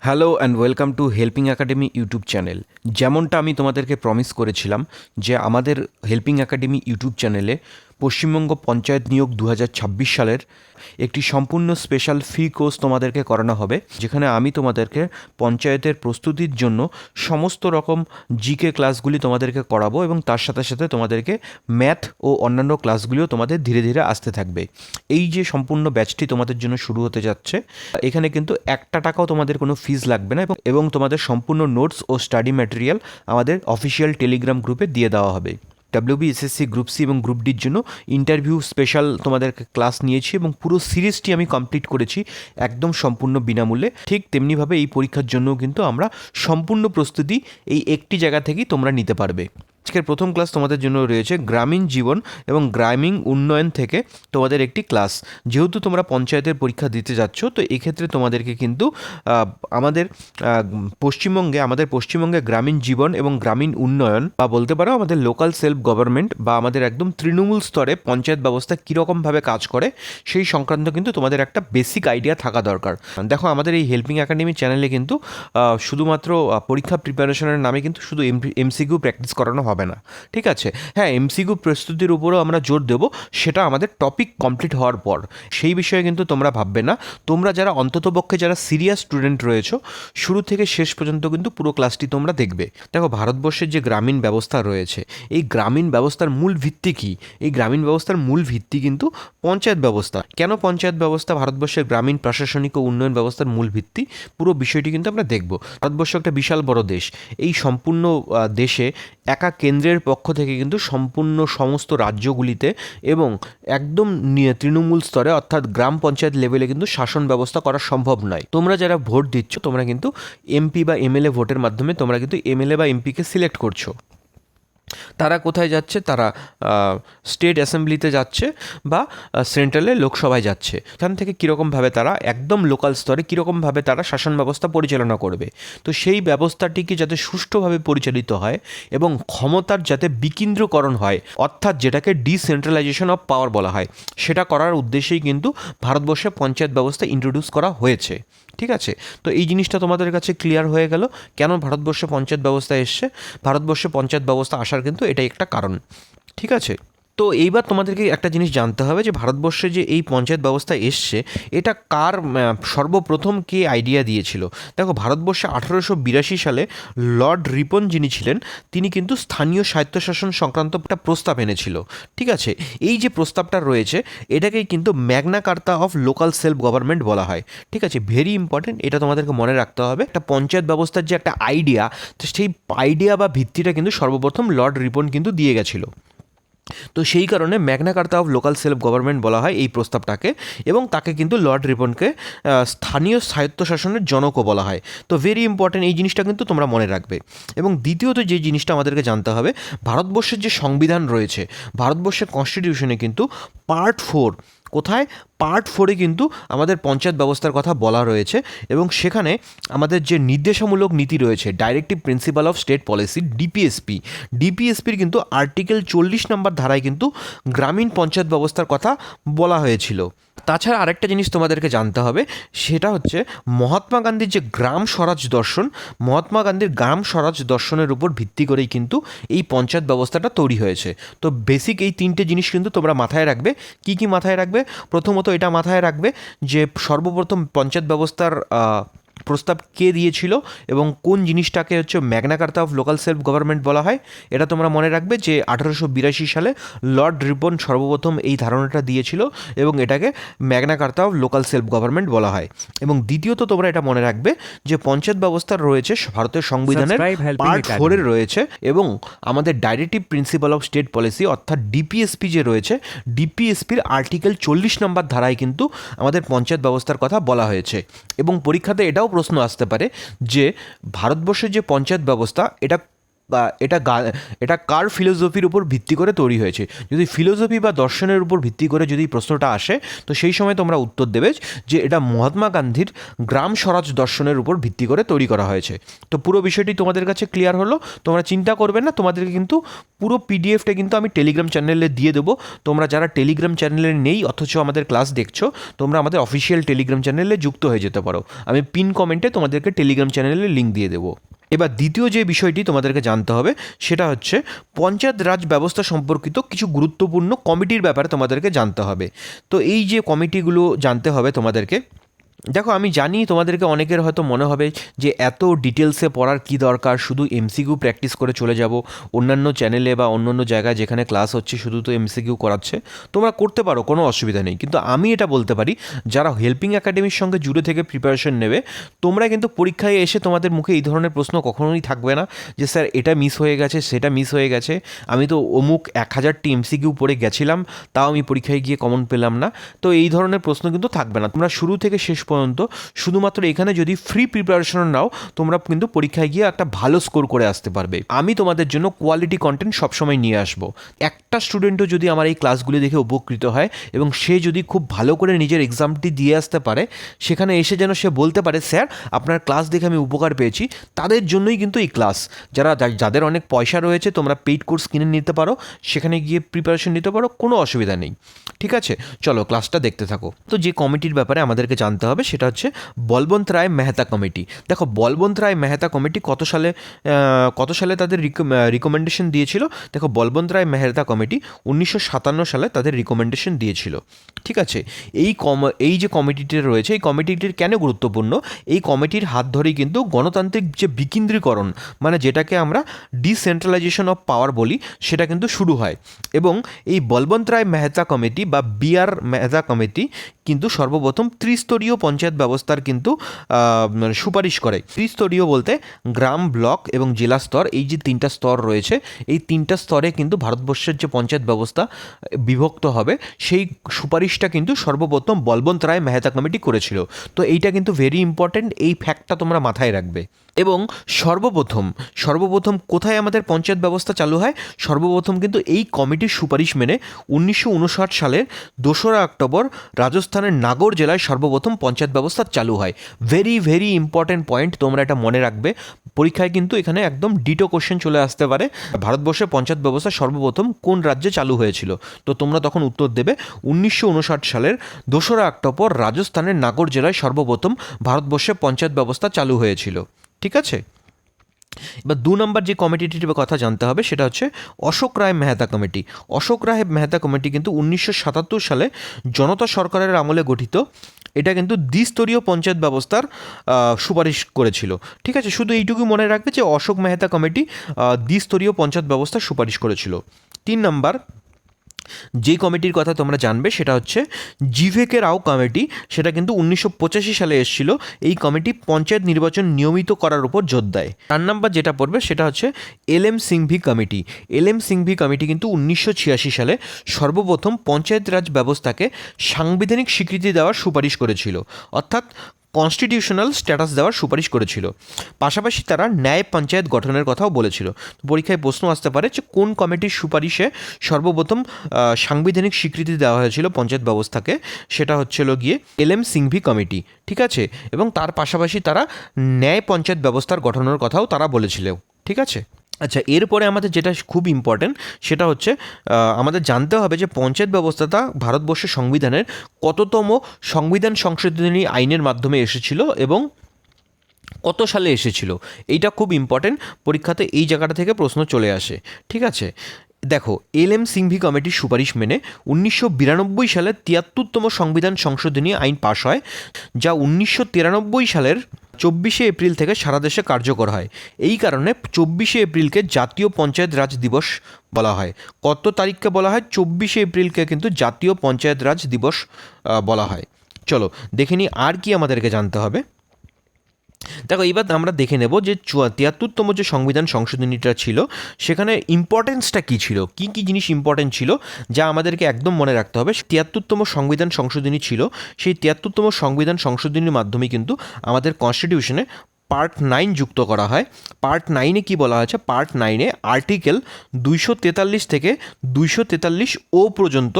Hello and welcome to helping academy YouTube channel. যেমনটা আমি তোমাদেরকে প্রমিস করেছিলাম যে আমাদের হেল্পিং একাডেমি ইউটিউব চ্যানেলে পশ্চিমবঙ্গ পঞ্চায়েত নিয়োগ 2026 সালের একটি সম্পূর্ণ স্পেশাল ফ্রি কোর্স তোমাদেরকে করানো হবে, যেখানে আমি তোমাদেরকে পঞ্চায়েতের প্রস্তুতির জন্য সমস্ত রকম জিকে ক্লাসগুলি তোমাদেরকে করাবো এবং তার সাথে সাথে তোমাদেরকে ম্যাথ ও অন্যান্য ক্লাসগুলিও তোমাদের ধীরে ধীরে আসতে থাকবে। এই যে সম্পূর্ণ ব্যাচটি তোমাদের জন্য শুরু হতে যাচ্ছে, এখানে কিন্তু একটা টাকাও তোমাদের কোনো ফিজ লাগবে না এবং তোমাদের সম্পূর্ণ নোটস ও স্টাডি ম্যাটেরিয়াল আমাদের অফিসিয়াল টেলিগ্রাম গ্রুপে দিয়ে দেওয়া হবে। WBSSC গ্রুপ সি এবং গ্রুপ ডির জন্য ইন্টারভিউ স্পেশাল তোমাদের ক্লাস নিয়েছি এবং পুরো সিরিজটি আমি কমপ্লিট করেছি একদম সম্পূর্ণ বিনামূল্যে। ঠিক তেমনিভাবে এই পরীক্ষার জন্যও কিন্তু আমরা সম্পূর্ণ প্রস্তুতি এই একটি জায়গা থেকেই তোমরা নিতে পারবে। আজকের প্রথম ক্লাস তোমাদের জন্য রয়েছে গ্রামীণ জীবন এবং গ্রামীণ উন্নয়ন থেকে তোমাদের একটি ক্লাস। যেহেতু তোমরা পঞ্চায়েতের পরীক্ষা দিতে যাচ্ছ, তো এক্ষেত্রে তোমাদেরকে কিন্তু আমাদের পশ্চিমবঙ্গে গ্রামীণ জীবন এবং গ্রামীণ উন্নয়ন বা বলতে পারো আমাদের লোকাল সেলফ গভর্নমেন্ট বা আমাদের একদম তৃণমূল স্তরে পঞ্চায়েত ব্যবস্থা কীরকমভাবে কাজ করে সেই সংক্রান্ত কিন্তু তোমাদের একটা বেসিক আইডিয়া থাকা দরকার। দেখো, আমাদের এই হেল্পিং একাডেমি চ্যানেলে কিন্তু শুধুমাত্র পরীক্ষা প্রিপারেশনের নামে কিন্তু শুধু এমসিকিউ প্র্যাকটিস করানো হবে না, ঠিক আছে? হ্যাঁ, এমসিকিউ প্রস্তুতির উপরও আমরা জোর দেবো, সেটা আমাদের টপিক কমপ্লিট হওয়ার পর। সেই বিষয়ে কিন্তু তোমরা ভাববে না। তোমরা যারা অন্ততপক্ষে যারা সিরিয়াস স্টুডেন্ট রয়েছো, শুরু থেকে শেষ পর্যন্ত কিন্তু পুরো ক্লাসটি তোমরা দেখবে। দেখো, ভারতবর্ষের যে গ্রামীণ ব্যবস্থা রয়েছে, এই গ্রামীণ ব্যবস্থার মূল ভিত্তি কী? এই গ্রামীণ ব্যবস্থার মূল ভিত্তি কিন্তু পঞ্চায়েত ব্যবস্থা। কেন পঞ্চায়েত ব্যবস্থা ভারতবর্ষের গ্রামীণ প্রশাসনিক ও উন্নয়ন ব্যবস্থার মূল ভিত্তি, পুরো বিষয়টি কিন্তু আমরা দেখব। ভারতবর্ষ একটা বিশাল বড় দেশ। এই সম্পূর্ণ দেশে একা কেন্দ্রের পক্ষ থেকে কিন্তু সম্পূর্ণ সমস্ত রাজ্যগুলিতে এবং একদম তৃণমূল স্তরে অর্থাৎ গ্রাম পঞ্চায়েত লেভেলে কিন্তু শাসন ব্যবস্থা করা সম্ভব নয়। তোমরা যারা ভোট দিচ্ছ, তোমরা কিন্তু এমপি বা এমএলএ ভোটের মাধ্যমে তোমরা কিন্তু এমএলএ বা এমপিকে সিলেক্ট করছো। তারা কোথায় যাচ্ছে? তারা স্টেট অ্যাসেম্বলিতে যাচ্ছে বা সেন্ট্রালে লোকসভায় যাচ্ছে। এখান থেকে কীরকমভাবে তারা একদম লোকাল স্তরে কীরকমভাবে তারা শাসন ব্যবস্থা পরিচালনা করবে। তো সেই ব্যবস্থাটিকে যাতে সুষ্ঠুভাবে পরিচালিত হয় এবং ক্ষমতার যাতে বিকেন্দ্রীকরণ হয়, অর্থাৎ যেটাকে ডিসেন্ট্রালাইজেশন অফ পাওয়ার বলা হয়, সেটা করার উদ্দেশ্যেই কিন্তু ভারতবর্ষে পঞ্চায়েত ব্যবস্থা ইন্ট্রোডিউস করা হয়েছে। ঠিক আছে? তো এই জিনিসটা তোমাদের কাছে ক্লিয়ার হয়ে গেল কেন ভারতবর্ষে পঞ্চায়েত ব্যবস্থা এসছে। ভারতবর্ষে পঞ্চায়েত ব্যবস্থা আসার কিন্তু এটাই একটা কারণ। ঠিক আছে? তো এইবার তোমাদেরকে একটা জিনিস জানতে হবে যে ভারতবর্ষে যে এই পঞ্চায়েত ব্যবস্থা এসছে, এটা কার সর্বপ্রথম কে আইডিয়া দিয়েছিল। দেখো, ভারতবর্ষে 1882 সালে লর্ড রিপন যিনি ছিলেন, তিনি কিন্তু স্থানীয় স্বায়ত্তশাসন সংক্রান্ত একটা প্রস্তাব এনেছিল। ঠিক আছে? এই যে প্রস্তাবটা রয়েছে, এটাকেই কিন্তু Magna Carta of local self government বলা হয়। ঠিক আছে? ভেরি ইম্পর্টেন্ট, এটা তোমাদেরকে মনে রাখতে হবে। একটা পঞ্চায়েত ব্যবস্থার যে একটা আইডিয়া, তো সেই আইডিয়া বা ভিত্তিটা কিন্তু সর্বপ্রথম লর্ড রিপন কিন্তু দিয়ে গেছিলো। তো সেই কারণে Magna Carta of local self government বলা হয় এই প্রস্তাবটাকে, এবং তাকে কিন্তু লর্ড রিপনকে স্থানীয় স্বায়ত্তশাসনের জনকও বলা হয়। তো ভেরি ইম্পর্টেন্ট, এই জিনিসটা কিন্তু তোমরা মনে রাখবে। এবং দ্বিতীয়ত যে জিনিসটা আমাদেরকে জানতে হবে, ভারতবর্ষের যে সংবিধান রয়েছে, ভারতবর্ষের কনস্টিটিউশনে কিন্তু পার্ট 4, কোথায়? পার্ট 4-এ কিন্তু আমাদের পঞ্চায়েত ব্যবস্থার কথা বলা রয়েছে এবং সেখানে আমাদের যে নির্দেশামূলক নীতি রয়েছে, directive principal of state policy, ডিপিএসপির কিন্তু আর্টিকেল 40 নম্বর ধারায় কিন্তু গ্রামীণ পঞ্চায়েত ব্যবস্থার কথা বলা হয়েছিল। তাছাড়া আরেকটা জিনিস তোমাদেরকে জানতে হবে, সেটা হচ্ছে মহাত্মা গান্ধীর যে গ্রাম স্বরাজ দর্শন, মহাত্মা গান্ধীর গ্রাম স্বরাজ দর্শনের উপর ভিত্তি করেই কিন্তু এই পঞ্চায়েত ব্যবস্থাটা তৈরি হয়েছে। তো বেসিক এই 3টে জিনিস কিন্তু তোমরা মাথায় রাখবে। কি কি মাথায় রাখবে? প্রথমত এটা মাথায় রাখবে যে সর্বপ্রথম পঞ্চায়েত ব্যবস্থার প্রস্তাব কে দিয়েছিল এবং কোন জিনিসটাকে হচ্ছে Magna Carta of local self government বলা হয়। এটা তোমরা মনে রাখবে যে 1882 সালে লর্ড রিপন সর্বপ্রথম এই ধারণাটা দিয়েছিল এবং এটাকে Magna Carta of local self government বলা হয়। এবং দ্বিতীয়ত তোমরা এটা মনে রাখবে যে পঞ্চায়েত ব্যবস্থার রয়েছে ভারতের সংবিধানের পার্ট 4-এর রয়েছে এবং আমাদের directive principal of state policy অর্থাৎ ডিপিএসপি যে রয়েছে, ডিপিএসপির আর্টিকেল 40 নম্বর ধারায় কিন্তু আমাদের পঞ্চায়েত ব্যবস্থার কথা বলা হয়েছে। এবং পরীক্ষাতে এটাও প্রশ্ন আসতে পারে যে ভারতবর্ষের যে পঞ্চায়েত ব্যবস্থা, এটা এটা কার ফিলোসফির উপর ভিত্তি করে তৈরি হয়েছে। যদি ফিলোসফি বা দর্শনের উপর ভিত্তি করে যদি প্রশ্নটা আসে, তো সেই সময় তোমরা উত্তর দেবে যে এটা মহাত্মা গান্ধীর গ্রাম স্বরাজ দর্শনের উপর ভিত্তি করে তৈরি করা হয়েছে। তো পুরো বিষয়টি তোমাদের কাছে ক্লিয়ার হলো, তোমরা চিন্তা করবে না, তোমাদেরকে কিন্তু পুরো পিডিএফটা কিন্তু আমি টেলিগ্রাম চ্যানেলে দিয়ে দেবো। তোমরা যারা টেলিগ্রাম চ্যানেলে নেই অথচ আমাদের ক্লাস দেখছো, তোমরা আমাদের অফিসিয়াল টেলিগ্রাম চ্যানেলে যুক্ত হয়ে যেতে পারো। আমি পিন কমেন্টে তোমাদেরকে টেলিগ্রাম চ্যানেলের লিঙ্ক দিয়ে দেবো। এবার দ্বিতীয় যে বিষয়টি তোমাদেরকে জানতে হবে সেটা হচ্ছে পঞ্চায়েত রাজ ব্যবস্থা সম্পর্কিত কিছু গুরুত্বপূর্ণ কমিটির ব্যাপারে তোমাদেরকে জানতে হবে। তো এই যে কমিটিগুলো জানতে হবে তোমাদেরকে, দেখো আমি জানি তোমাদেরকে অনেকের হয়তো মনে হবে যে এত ডিটেলসে পড়ার কি দরকার, শুধু এমসিকিউ প্র্যাকটিস করে চলে যাব, অন্যান্য চ্যানেলে বা অন্যান্য জায়গায় যেখানে ক্লাস হচ্ছে শুধু তো এমসিকিউ করাচ্ছে, তোমরা করতে পারো, কোনো অসুবিধা নেই। কিন্তু আমি এটা বলতে পারি, যারা হেল্পিং একাডেমির সঙ্গে জুড়ে থেকে প্রিপারেশন নেবে, তোমরা কিন্তু পরীক্ষায় এসে তোমাদের মুখে এই ধরনের প্রশ্ন কখনোই থাকবে না যে স্যার এটা মিস হয়ে গেছে, সেটা মিস হয়ে গেছে, আমি তো অমুক 1000টি এমসিকিউ পড়ে গেছিলাম, তাও আমি পরীক্ষায় গিয়ে কমন পেলাম না। তো এই ধরনের প্রশ্ন কিন্তু থাকবে না। তোমরা শুরু থেকে শেষ পর্যন্ত শুধুমাত্র এখানে যদি ফ্রি প্রিপারেশন নাও, তোমরা কিন্তু পরীক্ষায় গিয়ে একটা ভালো স্কোর করে আসতে পারবে। আমি তোমাদের জন্য কোয়ালিটি কন্টেন্ট সবসময় নিয়ে আসবো। একটা স্টুডেন্টও যদি আমার এই ক্লাসগুলি দেখে উপকৃত হয় এবং সে যদি খুব ভালো করে নিজের এক্সামটি দিয়ে আসতে পারে, সেখানে এসে যেন সে বলতে পারে স্যার আপনার ক্লাস দেখে আমি উপকার পেয়েছি, তাদের জন্যই কিন্তু এই ক্লাস। যাদের অনেক পয়সা রয়েছে, তোমরা পেইড কোর্স কিনে নিতে পারো, সেখানে গিয়ে প্রিপারেশন নিতে পারো, কোনো অসুবিধা নেই। ঠিক আছে, চলো ক্লাসটা দেখতে থাকো। তো যে কমিটির ব্যাপারে আমাদেরকে জানতে হবে সেটা হচ্ছে বলবন্ত রায় মেহতা কমিটি। দেখো বলবন্ত রায় মেহতা কমিটি কত সালে তাদের রিকমেন্ডেশন দিয়েছিল? দেখো বলবন্ত রায় মেহতা কমিটি 1957 সালে তাদের রিকমেন্ডেশন দিয়েছিল। ঠিক আছে, এই যে কমিটিটি রয়েছে, এই কমিটিটির কেন গুরুত্বপূর্ণ? এই কমিটির হাত ধরেই কিন্তু গণতান্ত্রিক যে বিকেন্দ্রীকরণ, মানে যেটাকে আমরা ডিসেন্ট্রালাইজেশন অফ পাওয়ার বলি, সেটা কিন্তু শুরু হয়। এবং এই বলবন্ত রায় মেহতা কমিটি বা বিআর মেহতা কমিটি কিন্তু সর্বপ্রথম ত্রিস্তরীয় পঞ্চায়েত ব্যবস্থার কিন্তু সুপারিশ করে। ত্রিস্তরীয় বলতে গ্রাম, ব্লক এবং জেলা স্তর, এই যে 3টা স্তর রয়েছে, এই 3টা স্তরে কিন্তু ভারতবর্ষের যে পঞ্চায়েত ব্যবস্থা বিভক্ত হবে, সেই সুপারিশটা কিন্তু সর্বপ্রথম বলবন্ত রায় মেহতা কমিটি করেছিল। তো এইটা কিন্তু ভেরি ইম্পর্ট্যান্ট, এই ফ্যাক্টটা তোমরা মাথায় রাখবে। এবং সর্বপ্রথম কোথায় আমাদের পঞ্চায়েত ব্যবস্থা চালু হয়? সর্বপ্রথম কিন্তু এই কমিটির সুপারিশ মেনে 1959 সালের 2রা অক্টোবর রাজস্থানের নাগর জেলায় সর্বপ্রথম পঞ্চায়েত ব্যবস্থা চালু হয়। ভেরি ভেরি ইম্পর্ট্যান্ট পয়েন্ট, তোমরা এটা মনে রাখবে। পরীক্ষায় কিন্তু এখানে একদম ডিটো কোশ্চেন চলে আসতে পারে, ভারতবর্ষে পঞ্চায়েত ব্যবস্থা সর্বপ্রথম কোন রাজ্যে চালু হয়েছিল? তো তোমরা তখন উত্তর দেবে 1959 সালের 2রা অক্টোবর রাজস্থানের নাগর জেলায় সর্বপ্রথম ভারতবর্ষে পঞ্চায়েত ব্যবস্থা চালু হয়েছিল। ঠিক আছে, এবার 2 নম্বর যে কমিটিটির কথা জানতে হবে সেটা হচ্ছে অশোক রায় মেহতা কমিটি। অশোক রায় মেহতা কমিটি কিন্তু 1977 সালে জনতা সরকারের আমলে গঠিত। এটা কিন্তু দ্বিস্তরীয় পঞ্চায়েত ব্যবস্থার সুপারিশ করেছিল। ঠিক আছে, শুধু এইটুকু মনে রাখবে যে অশোক মেহতা কমিটি দ্বিস্তরীয় পঞ্চায়েত ব্যবস্থার সুপারিশ করেছিল। 3 নম্বর যেই কমিটির কথা তোমরা জানবে সেটা হচ্ছে জিভেকে রাও কমিটি। সেটা কিন্তু 1985 সালে এসেছিল। এই কমিটি পঞ্চায়েত নির্বাচন নিয়মিত করার উপর জোর দেয়। 4 নম্বর যেটা পড়বে সেটা হচ্ছে এলএম সিংভি কমিটি। এলএম সিংভি কমিটি কিন্তু 1986 সালে সর্বপ্রথম পঞ্চায়েত রাজ ব্যবস্থাকে সাংবিধানিক স্বীকৃতি দেওয়ার সুপারিশ করেছিল, অর্থাৎ কনস্টিটিউশনাল স্ট্যাটাস দেওয়ার সুপারিশ করেছিল। পাশাপাশি তারা ন্যায় পঞ্চায়েত গঠনের কথাও বলেছিল। পরীক্ষায় প্রশ্ন আসতে পারে যে কোন কমিটির সুপারিশে সর্বপ্রথম সাংবিধানিক স্বীকৃতি দেওয়া হয়েছিল পঞ্চায়েত ব্যবস্থাকে? সেটা হচ্ছিল গিয়ে এলএম সিংভি কমিটি। ঠিক আছে, এবং তার পাশাপাশি তারা ন্যায় পঞ্চায়েত ব্যবস্থার গঠনের কথাও তারা বলেছিল। ঠিক আছে, আচ্ছা এরপরে আমাদের যেটা খুব ইম্পর্ট্যান্ট সেটা হচ্ছে আমাদের জানতে হবে যে পঞ্চায়েত ব্যবস্থাটা ভারতবর্ষের সংবিধানের কততম সংবিধান সংশোধনী আইনের মাধ্যমে এসেছিল এবং কত সালে এসেছিল। এইটা খুব ইম্পর্ট্যান্ট, পরীক্ষাতে এই জায়গাটা থেকে প্রশ্ন চলে আসে। ঠিক আছে, দেখো এলএম সিংভি কমিটির সুপারিশ মেনে 1992 সালে 73তম সংবিধান সংশোধনী আইন পাশ হয়, যা 1993 সালের 24শে এপ্রিল থেকে সারা দেশে কার্যকর হয়। এই কারণে 24শে এপ্রিলকে জাতীয় পঞ্চায়েত রাজ দিবস বলা হয়। কত তারিখকে বলা হয়? 24শে এপ্রিলকে কিন্তু জাতীয় পঞ্চায়েত রাজ দিবস বলা হয়। চলো দেখে নিই আর কি আমাদেরকে জানতে হবে। দেখো এইবার আমরা দেখে নেব যে 73তম যে সংবিধান সংশোধনীটা ছিল সেখানে ইম্পর্টেন্সটা কী ছিল, কী কী জিনিস ইম্পর্টেন্ট ছিল যা আমাদেরকে একদম মনে রাখতে হবে। 73তম সংবিধান সংশোধনী ছিল, সেই 73তম সংবিধান সংশোধনীর মাধ্যমে কিন্তু আমাদের কনস্টিটিউশনে পার্ট 9 যুক্ত করা হয়। পার্ট 9-এ কী বলা হয়েছে? পার্ট 9-এ আর্টিকেল 243 থেকে 243 পর্যন্ত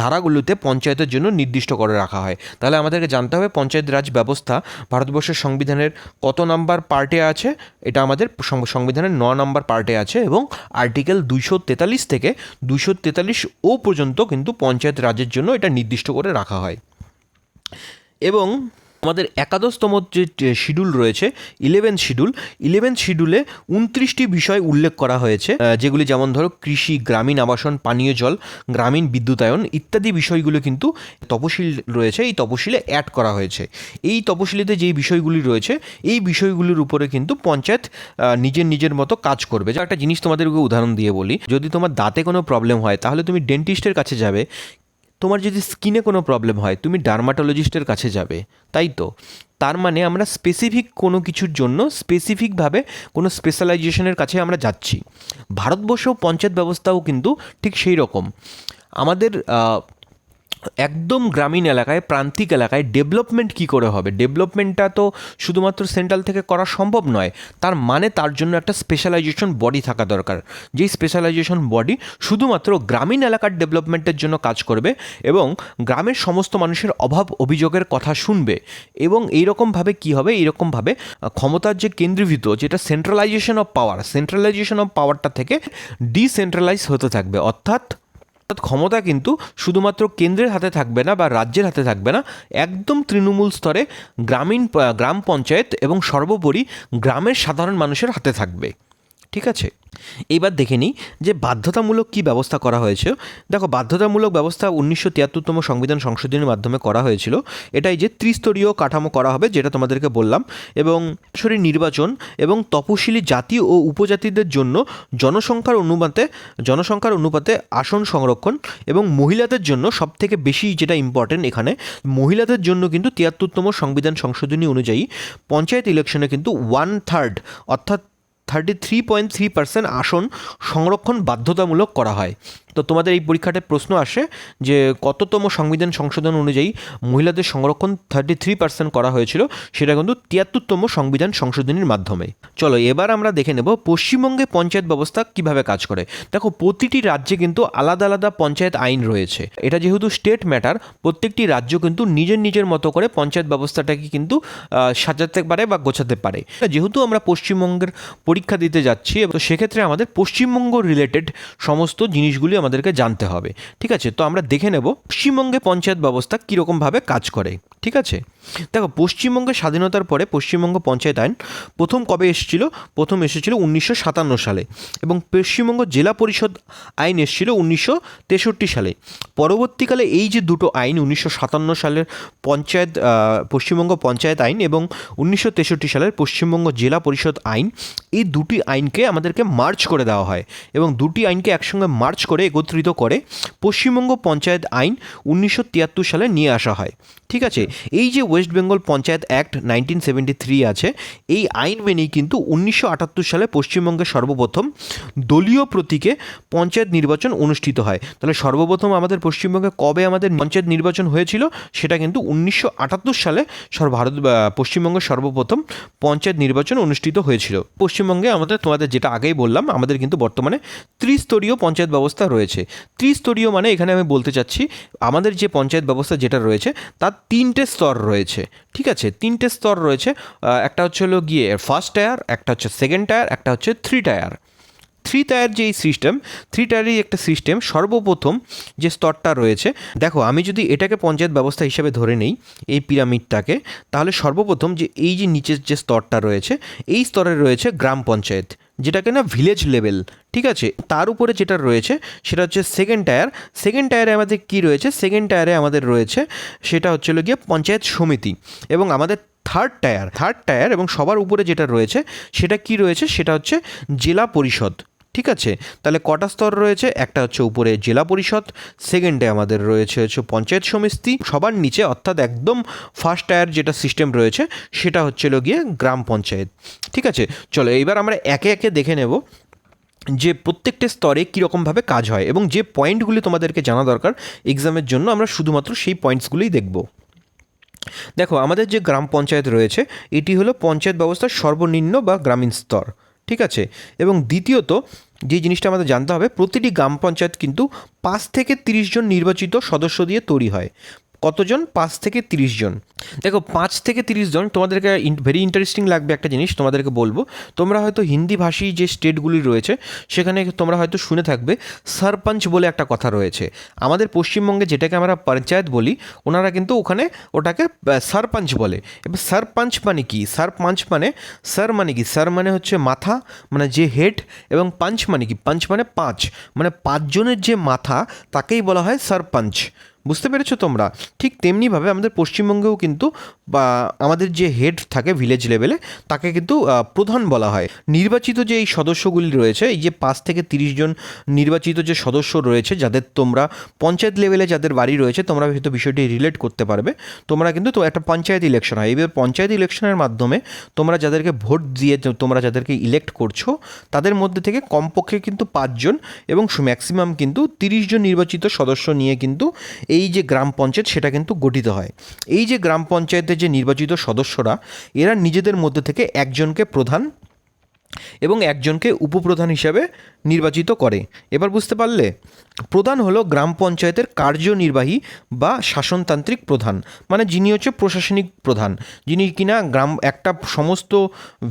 ধারাগুলোতে পঞ্চায়েতের জন্য নির্দিষ্ট করে রাখা হয়। তাহলে আমাদেরকে জানতে হবে পঞ্চায়েত রাজ ব্যবস্থা ভারতবর্ষের সংবিধানের কত নাম্বার পার্টে আছে। এটা আমাদের সংবিধানের 9 নম্বর পার্টে আছে এবং আর্টিকেল 243 থেকে 243 পর্যন্ত কিন্তু পঞ্চায়েত রাজের জন্য এটা নির্দিষ্ট করে রাখা হয়। এবং আমাদের একাদশতম যে শিডিউল রয়েছে 11th শিডিউলে 29টি বিষয় উল্লেখ করা হয়েছে, যেগুলি যেমন ধরো কৃষি, গ্রামীণ আবাসন, পানীয় জল, গ্রামীণ বিদ্যুতায়ন ইত্যাদি বিষয়গুলো কিন্তু তপশিল রয়েছে, এই তপশিলে অ্যাড করা হয়েছে। এই তপশিলিতে যেই বিষয়গুলি রয়েছে এই বিষয়গুলির উপরে কিন্তু পঞ্চায়েত নিজের মতো কাজ করবে। যা একটা জিনিস তোমাদেরকে উদাহরণ দিয়ে বলি, যদি তোমার দাঁতে কোনো প্রবলেম হয় তাহলে তুমি ডেন্টিস্টের কাছে যাবে। তোমার যদি স্কিনে কোনো প্রবলেম হয় তুমি ডার্মাটোলজিস্টের কাছে যাবে, তাই তো? তার মানে আমরা স্পেসিফিক কোনো কিছুর জন্য স্পেসিফিকভাবে কোনো স্পেশালাইজেশনের কাছে আমরা যাচ্ছি। ভারতবর্ষ পঞ্চায়েত ব্যবস্থাও কিন্তু ঠিক সেই রকম। আমাদের একদম গ্রামীণ এলাকায়, প্রান্তিক এলাকায় ডেভেলপমেন্ট কী করে হবে? ডেভেলপমেন্টটা তো শুধুমাত্র সেন্ট্রাল থেকে করা সম্ভব নয়। তার মানে তার জন্য একটা স্পেশালাইজেশন বডি থাকা দরকার, যেই স্পেশালাইজেশন বডি শুধুমাত্র গ্রামীণ এলাকার ডেভেলপমেন্টের জন্য কাজ করবে এবং গ্রামের সমস্ত মানুষের অভাব অভিযোগের কথা শুনবে। এবং এইরকমভাবে কী হবে? এইরকমভাবে ক্ষমতার যে কেন্দ্রীভূত, যেটা সেন্ট্রালাইজেশন অফ পাওয়ারটা থেকে ডিসেন্ট্রালাইজ হতে থাকবে। অর্থাৎ ক্ষমতা কিন্তু শুধুমাত্র কেন্দ্রের হাতে থাকবে না বা রাজ্যের হাতে থাকবে না, একদম তৃণমূল স্তরে গ্রাম পঞ্চায়েত এবং সর্বোপরি গ্রামের সাধারণ মানুষের হাতে থাকবে। ঠিক আছে, এইবার দেখে নিই যে বাধ্যতামূলক কী ব্যবস্থা করা হয়েছে। দেখো, বাধ্যতামূলক ব্যবস্থা 1973তম সংবিধান সংশোধনের মাধ্যমে করা হয়েছিল। এটাই যে ত্রিস্তরীয় কাঠামো করা হবে, যেটা তোমাদেরকে বললাম, এবং সরাসরি নির্বাচন এবং তপশিলি জাতি ও উপজাতিদের জন্য জনসংখ্যার অনুপাতে আসন সংরক্ষণ এবং মহিলাদের জন্য সবথেকে বেশি যেটা ইম্পর্টেন্ট এখানে, মহিলাদের জন্য কিন্তু 73তম সংবিধান সংশোধনী অনুযায়ী পঞ্চায়েত ইলেকশনে কিন্তু 1/3 অর্থাৎ 33.3% আসন সংরক্ষণ বাধ্যতামূলক করা হয়। তো তোমাদের এই পরীক্ষাটায় প্রশ্ন আসে যে কততম সংবিধান সংশোধন অনুযায়ী মহিলাদের সংরক্ষণ 33% করা হয়েছিল, সেটা কিন্তু 73তম সংবিধান সংশোধনীর মাধ্যমে। চলো এবার আমরা দেখে নেব পশ্চিমবঙ্গে পঞ্চায়েত ব্যবস্থা কিভাবে কাজ করে। দেখো, প্রতিটি রাজ্যে কিন্তু আলাদা আলাদা পঞ্চায়েত আইন রয়েছে। এটা যেহেতু স্টেট ম্যাটার, প্রত্যেকটি রাজ্য কিন্তু নিজের মতো করে পঞ্চায়েত ব্যবস্থাটাকে কিন্তু সাজাতে পারে বা গোছাতে পারে। যেহেতু আমরা পশ্চিমবঙ্গের পরীক্ষা দিতে যাচ্ছি, তো সেক্ষেত্রে আমাদের পশ্চিমবঙ্গ রিলেটেড সমস্ত জিনিসগুলি আমাদেরকে জানতে হবে। ঠিক আছে, তো আমরা দেখে নেব পশ্চিমবঙ্গে পঞ্চায়েত ব্যবস্থা কীরকমভাবে কাজ করে। ঠিক আছে, দেখো, পশ্চিমবঙ্গের স্বাধীনতার পরে পশ্চিমবঙ্গ পঞ্চায়েত আইন প্রথম কবে এসেছিল? প্রথম এসেছিল 1957 সালে এবং পশ্চিমবঙ্গ জেলা পরিষদ আইন এসেছিল 1963 সালে। পরবর্তীকালে এই যে দুটো আইন, 1957 সালের পশ্চিমবঙ্গ পঞ্চায়েত আইন এবং 1963 সালের পশ্চিমবঙ্গ জেলা পরিষদ আইন, এই দুটি আইনকে আমাদেরকে মার্জ করে দেওয়া হয় এবং দুটি আইনকে একসঙ্গে মার্জ করে একত্রিত করে পশ্চিমবঙ্গ পঞ্চায়েত আইন 1973 সালে নিয়ে আসা হয়। ঠিক আছে, এই যে ওয়েস্ট বেঙ্গল পঞ্চায়েত অ্যাক্ট 1973 আছে, এই আইন মেনেই কিন্তু 1978 সালে পশ্চিমবঙ্গে সর্বপ্রথম দলীয় প্রতীকে পঞ্চায়েত নির্বাচন অনুষ্ঠিত হয়। তাহলে সর্বপ্রথম আমাদের পশ্চিমবঙ্গে কবে আমাদের পঞ্চায়েত নির্বাচন হয়েছিল? সেটা কিন্তু 1978 সালে পশ্চিমবঙ্গের সর্বপ্রথম পঞ্চায়েত নির্বাচন অনুষ্ঠিত হয়েছিল। পশ্চিমবঙ্গে তোমাদের যেটা আগেই বললাম, আমাদের কিন্তু বর্তমানে ত্রিস্তরীয় পঞ্চায়েত ব্যবস্থা রয়েছে। ত্রিস্তরীয় মানে এখানে আমি বলতে চাচ্ছি আমাদের যে পঞ্চায়েত ব্যবস্থা যেটা রয়েছে তার 3টে স্তর রয়েছে। ঠিক আছে, 3টে স্তর রয়েছে। একটা হচ্ছে হলো গিয়ে ফার্স্ট টায়ার, একটা হচ্ছে সেকেন্ড টায়ার, একটা হচ্ছে থ্রি টায়ার যে থ্রি টায়ারের একটা সিস্টেম। সর্বপ্রথম যে স্তরটা রয়েছে, দেখো আমি যদি এটাকে পঞ্চায়েত ব্যবস্থা হিসেবে ধরে নেই, এই পিরামিডটাকে, তাহলে সর্বপ্রথম যে এই যে নিচের যে স্তরটা রয়েছে, এই স্তরে রয়েছে গ্রাম পঞ্চায়েত, যেটাকে না ভিলেজ লেভেল। ঠিক আছে, তার উপরে যেটা রয়েছে সেটা হচ্ছে সেকেন্ড টায়ারে আমাদের কি রয়েছে? সেকেন্ড টায়ারে আমাদের রয়েছে সেটা হচ্ছে হলো গিয়ে পঞ্চায়েত সমিতি। এবং আমাদের থার্ড টায়ার এবং সবার উপরে যেটা রয়েছে সেটা কি রয়েছে? সেটা হচ্ছে জেলা পরিষদ। ঠিক আছে, তাহলে কটা স্তর রয়েছে? একটা হচ্ছে উপরে জেলা পরিষদ, সেকেন্ডে আমাদের রয়েছে পঞ্চায়েত সমিতি, সবার নিচে অর্থাৎ একদম ফার্স্ট টায়ার যেটা সিস্টেম রয়েছে সেটা হচ্ছে গিয়ে গ্রাম পঞ্চায়েত। ঠিক আছে, চলো এবার আমরা একে একে দেখে নেব যে প্রত্যেকটা স্তরে কীরকমভাবে কাজ হয় এবং যে পয়েন্টগুলি তোমাদেরকে জানা দরকার এক্সামের জন্য, আমরা শুধুমাত্র সেই পয়েন্টসগুলিই দেখব। দেখো, আমাদের যে গ্রাম পঞ্চায়েত রয়েছে এটি হলো পঞ্চায়েত ব্যবস্থার সর্বনিম্ন বা গ্রামীণ স্তর, ঠিক আছে। এবং দ্বিতীয়ত যে জিনিসটা আমাদের জানতে হবে, প্রতিটি গ্রাম পঞ্চায়েত কিন্তু 5 থেকে 30 জন নির্বাচিত সদস্য দিয়ে তৈরি হয়। কতজন? 5 থেকে 30 জন। দেখো, 5 থেকে 30 জন, তোমাদেরকে ভেরি ইন্টারেস্টিং লাগবে একটা জিনিস তোমাদেরকে বলবো। তোমরা হয়তো হিন্দিভাষী যে স্টেটগুলি রয়েছে সেখানে তোমরা হয়তো শুনে থাকবে সরপঞ্চ বলে একটা কথা রয়েছে। আমাদের পশ্চিমবঙ্গে যেটাকে আমরা পঞ্চায়েত বলি, ওনারা কিন্তু ওখানে ওটাকে সরপঞ্চ বলে। এবার সরপঞ্চ মানে কি? সরপঞ্চ মানে, স্যার মানে কি? স্যার মানে হচ্ছে মাথা, মানে যে হেড, এবং পাঞ্চ মানে কি? পাঞ্চ মানে 5, মানে 5 জনের যে মাথা তাকেই বলা হয় সরপঞ্চ। বুঝতে পেরেছো তোমরা? ঠিক তেমনিভাবে আমাদের পশ্চিমবঙ্গেও কিন্তু বা আমাদের যে হেড থাকে ভিলেজ লেভেলে তাকে কিন্তু প্রধান বলা হয়। নির্বাচিত যে এই সদস্যগুলি রয়েছে, এই যে 5 থেকে 30 জন নির্বাচিত যে সদস্য রয়েছে, যাদের তোমরা পঞ্চায়েত লেভেলে যাদের বাড়ি রয়েছে, তোমরা হয়তো বিষয়টি রিলেট করতে পারবে। তোমরা কিন্তু তো একটা পঞ্চায়েত ইলেকশন হয়, এবার পঞ্চায়েত ইলেকশনের মাধ্যমে তোমরা যাদেরকে ভোট দিয়ে তোমরা যাদেরকে ইলেক্ট করছো তাদের মধ্যে থেকে কমপক্ষে কিন্তু 5 জন এবং ম্যাক্সিমাম কিন্তু 30 জন নির্বাচিত সদস্য নিয়ে কিন্তু এই যে গ্রাম পঞ্চায়েত সেটা কিন্তু গঠিত হয়। এই যে গ্রাম পঞ্চায়েতের যে নির্বাচিত সদস্যরা, এরা নিজেদের মধ্যে থেকে একজনকে প্রধান এবং একজনকে উপপ্রধান হিসাবে নির্বাচিত করে। এবার বুঝতে পারলে? প্রধান হলো গ্রাম পঞ্চায়েতের কার্যনির্বাহী বা শাসনতান্ত্রিক প্রধান, মানে যিনি হচ্ছে প্রশাসনিক প্রধান, যিনি কিনা একটা সমস্ত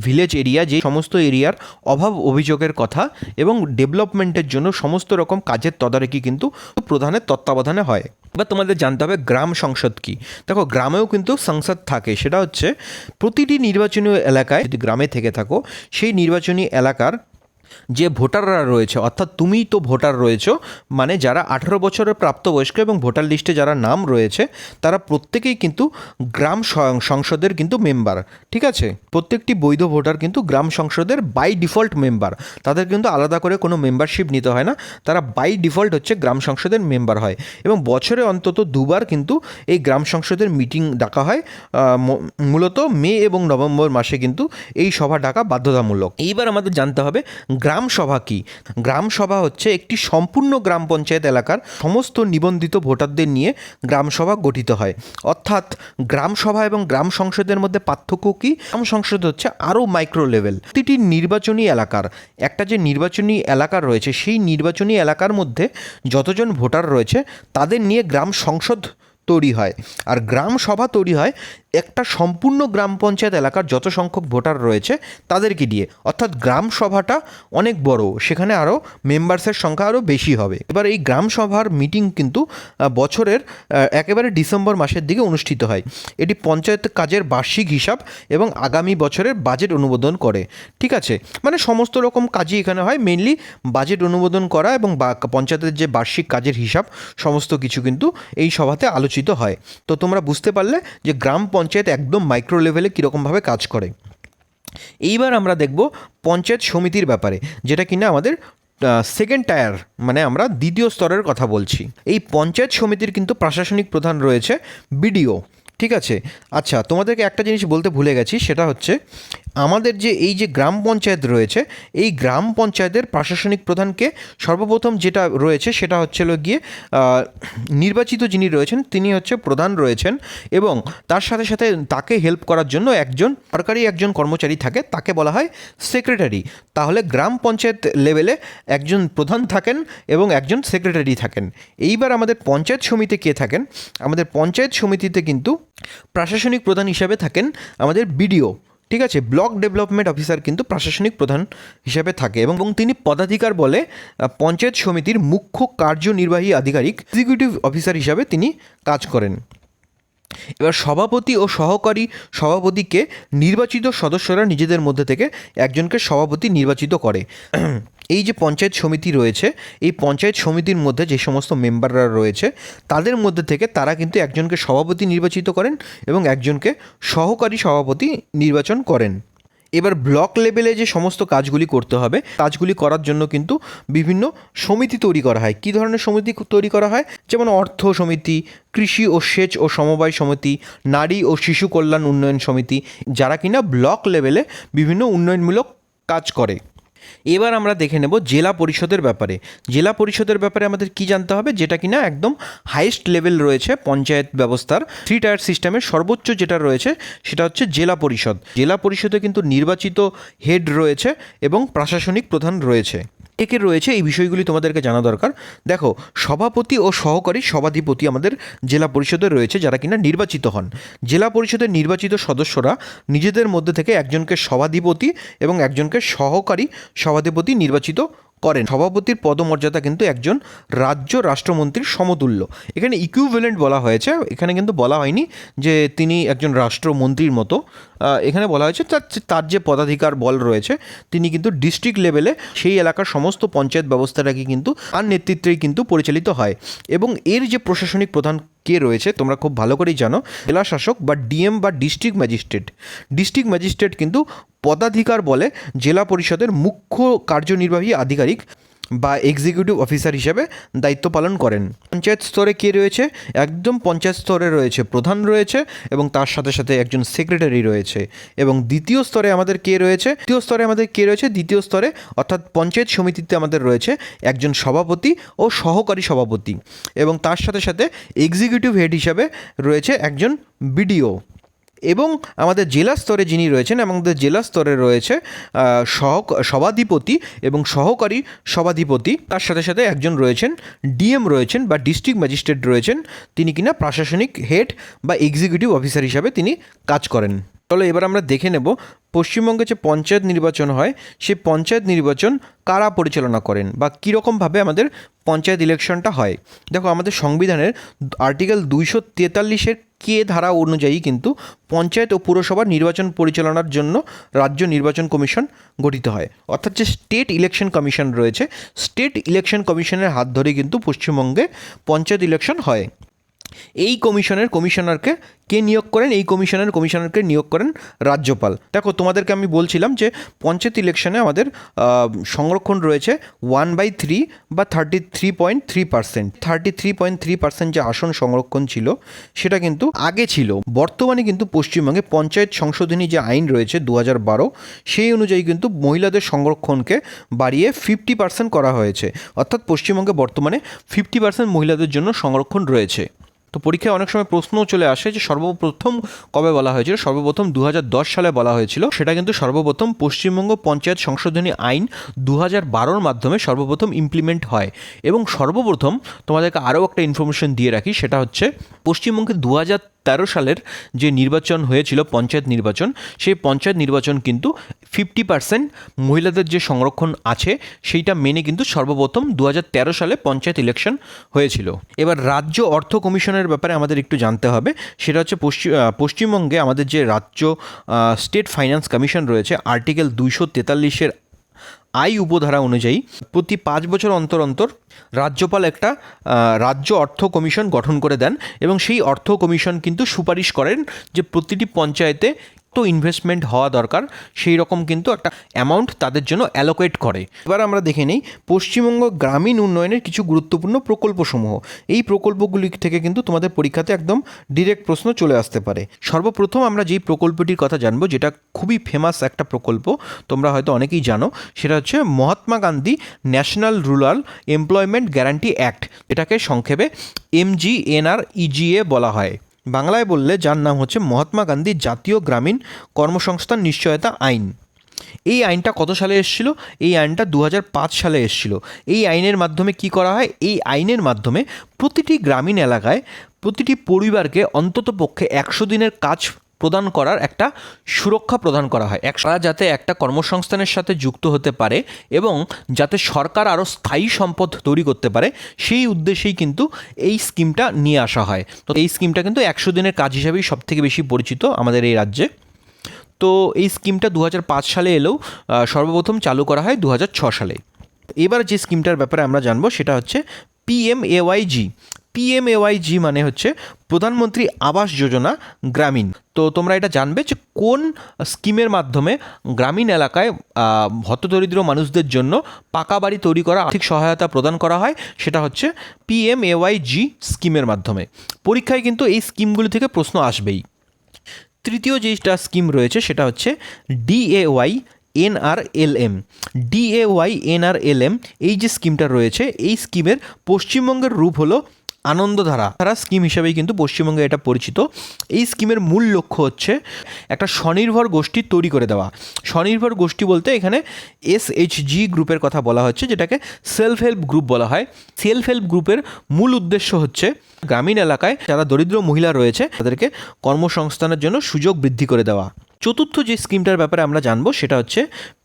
ভিলেজ এরিয়া, যে সমস্ত এরিয়ার অভাব অভিযোগের কথা এবং ডেভেলপমেন্টের জন্য সমস্ত রকম কাজের তদারকি কিন্তু প্রধানের তত্ত্বাবধানে হয়। এবার তোমাদের জানতে হবে গ্রাম সংসদ কী। দেখো, গ্রামেও কিন্তু সংসদ থাকে, সেটা হচ্ছে প্রতিটি নির্বাচনী এলাকায়, যদি গ্রামে থেকে থাকো, সেই নির্বাচনী এলাকার যে ভোটাররা রয়েছে, অর্থাৎ তুমিই তো ভোটার রয়েছো, মানে যারা 18 বছরের প্রাপ্তবয়স্ক এবং ভোটার লিস্টে যারা নাম রয়েছে তারা প্রত্যেকেই কিন্তু গ্রাম সংসদের কিন্তু মেম্বার, ঠিক আছে। প্রত্যেকটি বৈধ ভোটার কিন্তু গ্রাম সংসদের বাই ডিফল্ট মেম্বার, তাদের কিন্তু আলাদা করে কোনো মেম্বারশিপ নিতে হয় না, তারা বাই ডিফল্ট হচ্ছে গ্রাম সংসদের মেম্বার হয়। এবং বছরে অন্তত 2বার কিন্তু এই গ্রাম সংসদের মিটিং ডাকা হয়। মূলত মে এবং নভেম্বর মাসে কিন্তু এই সভা ডাকা বাধ্যতামূলক। এইবার আমাদের জানতে হবে গ্রাম সভা কী। গ্রাম সভা হচ্ছে একটি সম্পূর্ণ গ্রাম পঞ্চায়েত এলাকার সমস্ত নিবন্ধিত ভোটারদের নিয়ে গ্রাম সভা গঠিত হয়। অর্থাৎ গ্রাম সভা এবং গ্রাম সংসদের মধ্যে পার্থক্য কী? গ্রাম সংসদ হচ্ছে আরও মাইক্রো লেভেল। প্রতিটি নির্বাচনী এলাকার একটা যে নির্বাচনী এলাকা রয়েছে, সেই নির্বাচনী এলাকার মধ্যে যতজন ভোটার রয়েছে তাদের নিয়ে গ্রাম সংসদ তৈরি হয়। আর গ্রাম সভা তৈরি হয় একটা সম্পূর্ণ গ্রাম পঞ্চায়েত এলাকার যত সংখ্যক ভোটার রয়েছে তাদেরকে দিয়ে। অর্থাৎ গ্রাম সভাটা অনেক বড়, সেখানে আরও মেম্বার্সের সংখ্যা আরও বেশি হবে। এবার এই গ্রাম সভার মিটিং কিন্তু বছরের একেবারে ডিসেম্বর মাসের দিকে অনুষ্ঠিত হয়। এটি পঞ্চায়েত কাজের বার্ষিক হিসাব এবং আগামী বছরের বাজেট অনুমোদন করে, ঠিক আছে। মানে সমস্ত রকম কাজই এখানে হয়, মেনলি বাজেট অনুমোদন করা এবং পঞ্চায়েতের যে বার্ষিক কাজের হিসাব সমস্ত কিছু কিন্তু এই সভাতে আলোচিত হয়। তো তোমরা বুঝতে পারলে যে গ্রাম পঞ্চায়েত একদম মাইক্রো লেভেলে কীরকমভাবে কাজ করে। এইবার আমরা দেখব পঞ্চায়েত সমিতির ব্যাপারে, যেটা কিনা আমাদের সেকেন্ড টায়ার, মানে আমরা দ্বিতীয় স্তরের কথা বলছি। এই পঞ্চায়েত সমিতির কিন্তু প্রশাসনিক প্রধান রয়েছে বিডিও, ঠিক আছে। আচ্ছা, তোমাদেরকে একটা জিনিস বলতে ভুলে গেছি, সেটা হচ্ছে আমাদের যে এই যে গ্রাম পঞ্চায়েত রয়েছে, এই গ্রাম পঞ্চায়েতের প্রশাসনিক প্রধানকে সর্বপ্রথম যেটা রয়েছে সেটা হচ্ছিল গিয়ে নির্বাচিত যিনি রয়েছেন তিনি হচ্ছে প্রধান রয়েছেন, এবং তার সাথে সাথে তাকে হেল্প করার জন্য একজন সরকারি একজন কর্মচারী থাকে, তাকে বলা হয় সেক্রেটারি। তাহলে গ্রাম পঞ্চায়েত লেভেলে একজন প্রধান থাকেন এবং একজন সেক্রেটারি থাকেন। এইবার আমাদের পঞ্চায়েত সমিতি কে থাকেন? আমাদের পঞ্চায়েত সমিতিতে কিন্তু প্রশাসনিক প্রধান হিসাবে থাকেন আমাদের বিডিও, ঠিক আছে। ব্লক ডেভেলপমেন্ট অফিসার কিন্তু প্রশাসনিক প্রধান হিসাবে থাকে এবং তিনি পদাধিকার বলে পঞ্চায়েত সমিতির মুখ্য কার্যনির্বাহী আধিকারিক, এক্সিকিউটিভ অফিসার হিসাবে তিনি কাজ করেন। এবার সভাপতি ও সহকারী সভাপতিকে নির্বাচিত সদস্যরা নিজেদের মধ্যে থেকে একজনকে সভাপতি নির্বাচিত করে। এই যে পঞ্চায়েত সমিতি রয়েছে, এই পঞ্চায়েত সমিতির মধ্যে যে সমস্ত মেম্বাররা রয়েছে তাদের মধ্যে থেকে তারা কিন্তু একজনকে সভাপতি নির্বাচিত করেন এবং একজনকে সহকারী সভাপতি নির্বাচন করেন। এবার ব্লক লেভেলে যে সমস্ত কাজগুলি করতে হবে, কাজগুলি করার জন্য কিন্তু বিভিন্ন সমিতি তৈরি করা হয়। কী ধরনের সমিতি তৈরি করা হয়? যেমন অর্থ সমিতি, কৃষি ও সেচ ও সমবায় সমিতি, নারী ও শিশু কল্যাণ উন্নয়ন সমিতি, যারা কিনা ব্লক লেভেলে বিভিন্ন উন্নয়নমূলক কাজ করে। এবার আমরা দেখে নেব জেলা পরিষদের ব্যাপারে। জেলা পরিষদের ব্যাপারে আমাদের কি জানতে হবে, যেটা কিনা একদম হাইয়েস্ট লেভেল রয়েছে পঞ্চায়েত ব্যবস্থার 3 টায়ার সিস্টেমের সর্বোচ্চ যেটা রয়েছে সেটা হচ্ছে জেলা পরিষদ। জেলা পরিষদে কিন্তু নির্বাচিত হেড রয়েছে এবং প্রশাসনিক প্রধান রয়েছে। একে রয়েছে এই বিষয়গুলি তোমাদেরকে জানা দরকার। দেখো, সভাপতি ও সহকারী সভাধিপতি আমাদের জেলা পরিষদে রয়েছে, যারা কিনা নির্বাচিত হন। জেলা পরিষদের নির্বাচিত সদস্যরা নিজেদের মধ্যে থেকে একজনকে সভাধিপতি এবং একজনকে সহকারী সভাধিপতি নির্বাচিত করেন। সভাপতির পদমর্যাদা কিন্তু একজন রাজ্য রাষ্ট্রমন্ত্রীর সমতুল্য। এখানে ইকুইভ্যালেন্ট বলা হয়েছে, এখানে কিন্তু বলা হয়নি যে তিনি একজন রাষ্ট্রমন্ত্রীর মতো। এখানে বলা হয়েছে তার যে পদাধিকার বল রয়েছে, তিনি কিন্তু ডিস্ট্রিক্ট লেভেলে সেই এলাকার সমস্ত পঞ্চায়েত ব্যবস্থাটাকে কিন্তু তার নেতৃত্বেই কিন্তু পরিচালিত হয়। এবং এর যে প্রশাসনিক প্রধান কে রয়েছে তোমরা খুব ভালো করেই জানো, জেলা শাসক বা ডিএম বা ডিস্ট্রিক্ট ম্যাজিস্ট্রেট। ডিস্ট্রিক্ট ম্যাজিস্ট্রেট কিন্তু পদাধিকার বলে জেলা পরিষদের মুখ্য কার্যনির্বাহী আধিকারিক বা এক্সিকিউটিভ অফিসার হিসেবে দায়িত্ব পালন করেন। পঞ্চায়েত স্তরে কে রয়েছে? একদম পঞ্চায়েত স্তরে রয়েছে প্রধান রয়েছে এবং তার সাথে সাথে একজন সেক্রেটারি রয়েছে। এবং দ্বিতীয় স্তরে আমাদের কে রয়েছে? দ্বিতীয় স্তরে অর্থাৎ পঞ্চায়েত সমিতিতে আমাদের রয়েছে একজন সভাপতি ও সহকারী সভাপতি, এবং তার সাথে সাথে এক্সিকিউটিভ হেড হিসাবে রয়েছে একজন বিডিও। এবং আমাদের জেলা স্তরে যিনি রয়েছেন, আমাদের জেলা স্তরে রয়েছে সভাধিপতি এবং সহকারী সভাধিপতি। তার সাথে সাথে একজন রয়েছেন ডিএম রয়েছেন বা ডিস্ট্রিক্ট ম্যাজিস্ট্রেট রয়েছেন, তিনি কিনা প্রশাসনিক হেড বা এক্সিকিউটিভ অফিসার হিসাবে তিনি কাজ করেন। চলো এবার আমরা দেখে নেব পশ্চিমবঙ্গে যে পঞ্চায়েত নির্বাচন হয় সেই পঞ্চায়েত নির্বাচন কারা পরিচালনা করেন বা কীরকমভাবে আমাদের পঞ্চায়েত ইলেকশনটা হয়। দেখো, আমাদের সংবিধানের আর্টিকেল 243-এর কে ধারা অনুযায়ী কিন্তু পঞ্চায়েত ও পুরসভার নির্বাচন পরিচালনার জন্য রাজ্য নির্বাচন কমিশন গঠিত হয়। অর্থাৎ যে স্টেট ইলেকশন কমিশন রয়েছে, স্টেট ইলেকশন কমিশনের হাত ধরে কিন্তু পশ্চিমবঙ্গে পঞ্চায়েত ইলেকশন হয়। এই কমিশনারকে কে নিয়োগ করেন? এই কমিশনারকে নিয়োগ করেন রাজ্যপাল। দেখো, তোমাদেরকে আমি বলছিলাম যে পঞ্চায়েত ইলেকশনে আমাদের সংরক্ষণ রয়েছে 1/3 বা 33.3%। 33.3% যে আসন সংরক্ষণ ছিল সেটা কিন্তু আগে ছিল। বর্তমানে কিন্তু পশ্চিমবঙ্গে পঞ্চায়েত সংশোধনী যে আইন রয়েছে 2012, সেই অনুযায়ী কিন্তু মহিলাদের সংরক্ষণকে বাড়িয়ে 50% করা হয়েছে। অর্থাৎ পশ্চিমবঙ্গে বর্তমানে 50% মহিলাদের জন্য সংরক্ষণ রয়েছে। তো পরীক্ষায় অনেক সময় প্রশ্নও চলে আসে যে সর্বপ্রথম কবে বলা হয়েছিল। সর্বপ্রথম 2010 সালে বলা হয়েছিল। সেটা কিন্তু সর্বপ্রথম পশ্চিমবঙ্গ পঞ্চায়েত সংশোধনী আইন 2012-র মাধ্যমে সর্বপ্রথম ইমপ্লিমেন্ট হয়। এবং সর্বপ্রথম তোমাদেরকে আরও একটা ইনফরমেশন দিয়ে রাখি, সেটা হচ্ছে পশ্চিমবঙ্গে 2013 সালের যে নির্বাচন হয়েছিল পঞ্চায়েত নির্বাচন, সেই পঞ্চায়েত নির্বাচন কিন্তু 50% মহিলাদের যে সংরক্ষণ আছে সেইটা মেনে কিন্তু সর্বপ্রথম 2013 সালে পঞ্চায়েত ইলেকশন হয়েছিল। এবার রাজ্য অর্থ কমিশনের ব্যাপারে আমাদের একটু জানতে হবে। সেটা হচ্ছে পশ্চিমবঙ্গে আমাদের যে রাজ্য স্টেট ফাইন্যান্স কমিশন রয়েছে, আর্টিকেল 243-এর আই উপধারা অনুযায়ী প্রতি 5 বছর অন্তর অন্তর রাজ্যপাল একটা রাজ্য অর্থ কমিশন গঠন করে দেন এবং সেই অর্থ কমিশন কিন্তু সুপারিশ করেন যে প্রতিটি পঞ্চায়েতে তো ইনভেস্টমেন্ট হওয়া দরকার, সেই রকম কিন্তু একটা অ্যামাউন্ট তাদের জন্য অ্যালোকেট করে। এবার আমরা দেখে নিই পশ্চিমবঙ্গ গ্রামীণ উন্নয়নের কিছু গুরুত্বপূর্ণ প্রকল্পসমূহ। এই প্রকল্পগুলি থেকে কিন্তু তোমাদের পরীক্ষাতে একদম ডিরেক্ট প্রশ্ন চলে আসতে পারে। সর্বপ্রথম আমরা যেই প্রকল্পটির কথা জানবো, যেটা খুবই ফেমাস একটা প্রকল্প, তোমরা হয়তো অনেকেই জানো, সেটা হচ্ছে Mahatma Gandhi national rural employment guarantee act. এটাকে সংক্ষেপে MGNREGA বলা হয়। বাংলায় বললে যার নাম হচ্ছে মহাত্মা গান্ধী জাতীয় গ্রামীণ কর্মসংস্থান নিশ্চয়তা আইন। এই আইনটা কত সালে এসেছিল? এই আইনটা 2005 সালে এসেছিল। এই আইনের মাধ্যমে কি করা হয়? এই আইনের মাধ্যমে প্রতিটি গ্রামীণ এলাকায় প্রতিটি পরিবারকে অন্ততপক্ষে 100 দিনের কাজ প্রদান করার একটা সুরক্ষা প্রদান করা হয়। তারা যাতে একটা কর্মসংস্থানের সাথে যুক্ত হতে পারে এবং যাতে সরকার আরও স্থায়ী সম্পদ তৈরি করতে পারে, সেই উদ্দেশ্যেই কিন্তু এই স্কিমটা নিয়ে আসা হয়। তো এই স্কিমটা কিন্তু 100 দিনের কাজ হিসাবেই সবথেকে বেশি পরিচিত আমাদের এই রাজ্যে। তো এই স্কিমটা 2005 সালে এলেও সর্বপ্রথম চালু করা হয় 2006 সালে। এবার যে স্কিমটার ব্যাপারে আমরা জানবো সেটা হচ্ছে PMAYG। PMAYG মানে হচ্ছে প্রধানমন্ত্রী আবাস যোজনা গ্রামীণ। তো তোমরা এটা জানবে যে কোন স্কিমের মাধ্যমে গ্রামীণ এলাকায় হতদরিদ্র মানুষদের জন্য পাকা বাড়ি তৈরি করা আর্থিক সহায়তা প্রদান করা হয়, সেটা হচ্ছে PMAYG স্কিমের মাধ্যমে। পরীক্ষায় কিন্তু এই স্কিমগুলি থেকে প্রশ্ন আসবেই। তৃতীয় যেটা স্কিম রয়েছে সেটা হচ্ছে DAY DAYNRLM, DAYNRLM, এই যে স্কিমটা রয়েছে এই স্কিমের পশ্চিমবঙ্গের রূপ হলো আনন্দধারা স্কিম হিসাবেই কিন্তু পশ্চিমবঙ্গে এটা পরিচিত। এই স্কিমের মূল লক্ষ্য হচ্ছে একটা স্বনির্ভর গোষ্ঠী তৈরি করে দেওয়া। স্বনির্ভর গোষ্ঠী বলতে এখানে SHG গ্রুপের কথা বলা হচ্ছে, যেটাকে সেলফ হেল্প গ্রুপ বলা হয়। সেলফ হেল্প গ্রুপের মূল উদ্দেশ্য হচ্ছে গ্রামীণ এলাকায় যারা দরিদ্র মহিলা রয়েছে তাদেরকে কর্মসংস্থানের জন্য সুযোগ বৃদ্ধি করে দেওয়া। চতুর্থ যে স্কিমটার ব্যাপারে আমরা জানবো সেটা হচ্ছে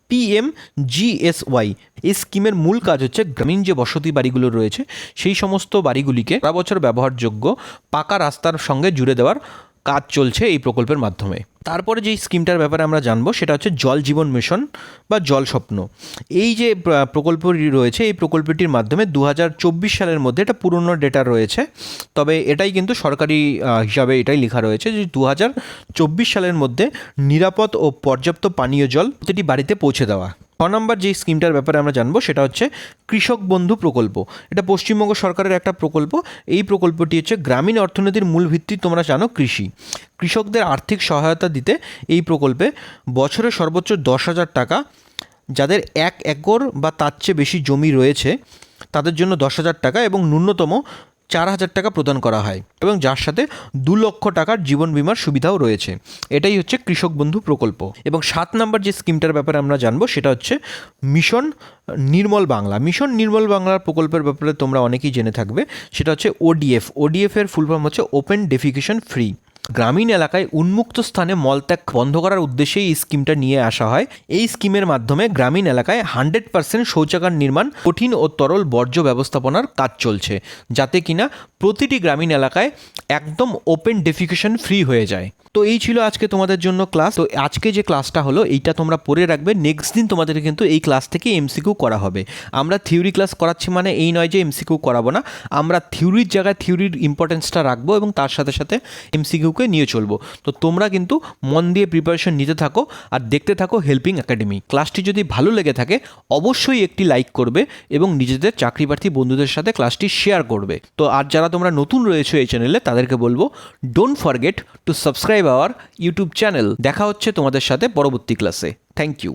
PMGSY। এই স্কিমের মূল কাজ হচ্ছে গ্রামীণ যে বসতি বাড়িগুলো রয়েছে সেই সমস্ত বাড়িগুলিকে সারা বছর ব্যবহারযোগ্য পাকা রাস্তার সঙ্গে জুড়ে দেওয়ার কাজ চলছে এই প্রকল্পের মাধ্যমে। তারপরে যেই স্কিমটার ব্যাপারে আমরা জানবো সেটা হচ্ছে জল জীবন মিশন বা জল স্বপ্ন। এই যে প্রকল্পটি রয়েছে এই প্রকল্পটির মাধ্যমে 2024 সালের মধ্যে এটা পুরনো ডেটা রয়েছে, তবে এটাই কিন্তু সরকারি হিসাবে এটাই লেখা রয়েছে যে 2024 সালের মধ্যে নিরাপদ ও পর্যাপ্ত পানীয় জল প্রতিটি বাড়িতে পৌঁছে দেওয়া। 6 নম্বর যে স্কিমটার ব্যাপারে আমরা জানবো সেটা হচ্ছে কৃষক বন্ধু প্রকল্প। এটা পশ্চিমবঙ্গ সরকারের একটা প্রকল্প। এই প্রকল্পটি হচ্ছে গ্রামীণ অর্থনীতির মূল ভিত্তি তোমরা জানো কৃষি। কৃষকদের আর্থিক সহায়তা দিতে এই প্রকল্পে বছরে সর্বোচ্চ 10,000 টাকা, যাদের 1 একর বা তার চেয়ে বেশি জমি রয়েছে তাদের জন্য 10,000 টাকা এবং ন্যূনতম 4,000 টাকা প্রদান করা হয়, এবং যার সাথে 2 লক্ষ টাকার জীবন বীমার সুবিধাও রয়েছে। এটাই হচ্ছে কৃষক বন্ধু প্রকল্প। এবং 7 নম্বর যে স্কিমটার ব্যাপারে আমরা জানবো সেটা হচ্ছে মিশন নির্মল বাংলা। মিশন নির্মল বাংলার প্রকল্পের ব্যাপারে তোমরা অনেকেই জেনে থাকবে। সেটা হচ্ছে ODF। ODF এর ফুল ফর্ম হচ্ছে ওপেন ডেফিকেশন ফ্রি। গ্রামীণ এলাকায় উন্মুক্ত স্থানে মলত্যাগ বন্ধ করার উদ্দেশ্যে এই স্কিমটা নিয়ে আসা হয়। এই স্কিমের মাধ্যমে গ্রামীণ এলাকায় 100% শৌচাগার নির্মাণ, কঠিন ও তরল বর্জ্য ব্যবস্থাপনার কাজ চলছে, যাতে কিনা প্রতিটি গ্রামীণ এলাকায় একদম ওপেন ডেফিকেশন ফ্রি হয়ে যায়। তো এই ছিল আজকে তোমাদের জন্য ক্লাস। তো আজকে যে ক্লাসটা হলো এইটা তোমরা পড়ে রাখবে, নেক্সট দিন তোমাদের কিন্তু এই ক্লাস থেকে MCQ করা হবে। আমরা থিওরি ক্লাস করাচ্ছি মানে এই নয় যে MCQ করাবো না, আমরা থিওরির জায়গায় থিওরির ইম্পর্টেন্সটা রাখবো এবং তার সাথে সাথে MCQকে নিয়ে চলবো। তো তোমরা কিন্তু মন দিয়ে প্রিপারেশন নিতে থাকো আর দেখতে থাকো হেল্পিং একাডেমি। ক্লাসটি যদি ভালো লেগে থাকে অবশ্যই একটি লাইক করবে এবং নিজেদের চাকরি প্রার্থী বন্ধুদের সাথে ক্লাসটি শেয়ার করবে। তো আর যারা তোমরা নতুন রয়েছো এই চ্যানেলে তাদেরকে বলবো don't forget to subscribe our YouTube channel. দেখা হচ্ছে তোমাদের সাথে পরবর্তী ক্লাসে। Thank you.